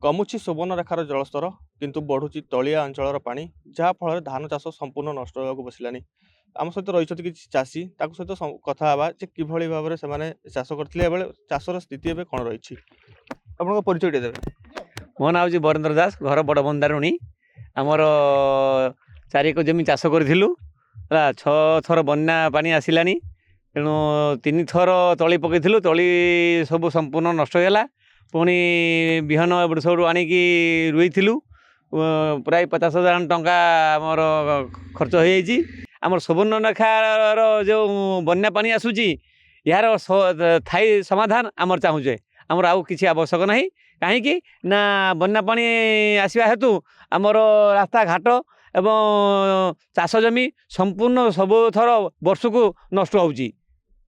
कमुची सुवर्णरेखार जलस्तर किंतु बढ़ुची तलिया अंचल पानी जहाँफल धान चाष संपूर्ण नष्ट होगा बसलानी। आम सहित रही किसी चाषी सहित कथा हाँ कि भाव में से चाष करते चाषर स्थिति एवं कौन रही आप परिचय देवे। मो ना हूँ बरेन्द्र दास घर बड़ बंदारुणी आमर 4 एकर जमी चाष करूँ 6 थर बन्या पानी आसला तेणु 3 थर तली पकईलु तली सब संपूर्ण नष्ट होगा पुणी विहन एपट सब आणिकी रुईलु प्राय 50,000 टंका आमर खर्च हो आमर सुवर्णरेखार जो बन्या पानी आसूची यार थाई समाधान आमर चाहूचे आमर आउ किसी आवश्यक नहीं कहीं ना बन्या पानी आसवा हेतु आमर रास्ता घाट एवं चाष जमी संपूर्ण सब थर वर्ष को नष्ट होची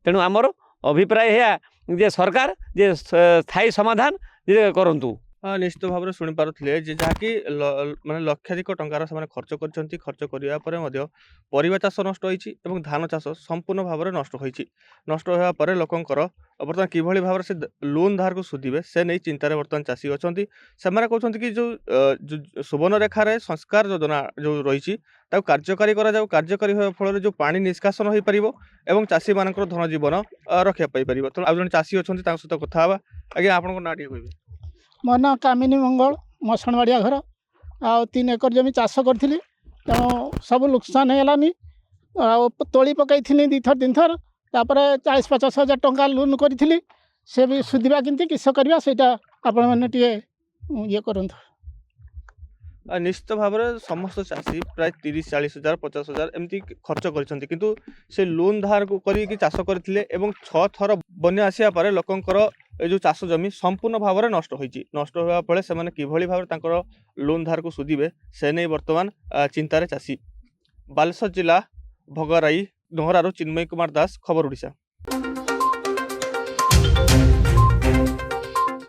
तेणु आमर अभिप्राय है जे सरकार जे स्थायी समाधान जे करंतु। निश्चित भाव में शुणी पारे जहाँकि माने लक्षाधिक टंकार से खर्च खर्च करने परिवा चाष नष्ट होती धान चाष संपूर्ण भाव में नष्ट होती नष्ट होगा लोकंर बर्तमान किभली भाव से लोन धार को सुधिबे से नहीं चिंतार बर्तमान चाषी अच्छा से कहते कि जो सुवर्णरेखार संस्कार योजना जो रही कार्यकारी कार्यकारी होगा फल जो पानी निष्कासन हो पार और चाषी मान धन जीवन रक्षा पाई तो आज जन चाषी अच्छा सहित कथा आज्ञा आप ना टे कह। मो ना कामिनी मंगल मसणवाड़िया घर आ 3 एकर जमी चाष करी तेणु सब नुकसान होगलानी तोली पकई 2 थर 3 थर तापर 40-50 हजार टंका लोन करी से भी सुधिबा किंती किस करवा सेटा आपण मैंने टे ये करूँ। निश्चित भाव में समस्त चाषी प्राय 30-40 हजार 50 हजार एमती खर्च कर से लोन धार करके चाष करते 6 थर बन्या आसिया पर लोकंर जो चाष जमी संपूर्ण भाव में नष्ट होगा फल से किभली भाव में लोन धार को सुधिबे से नहीं बर्तमान चिंतार चाषी। बालेश्वर जिला भगराई डोहरारू चिन्मय कुमार दास खबर ओडिशा।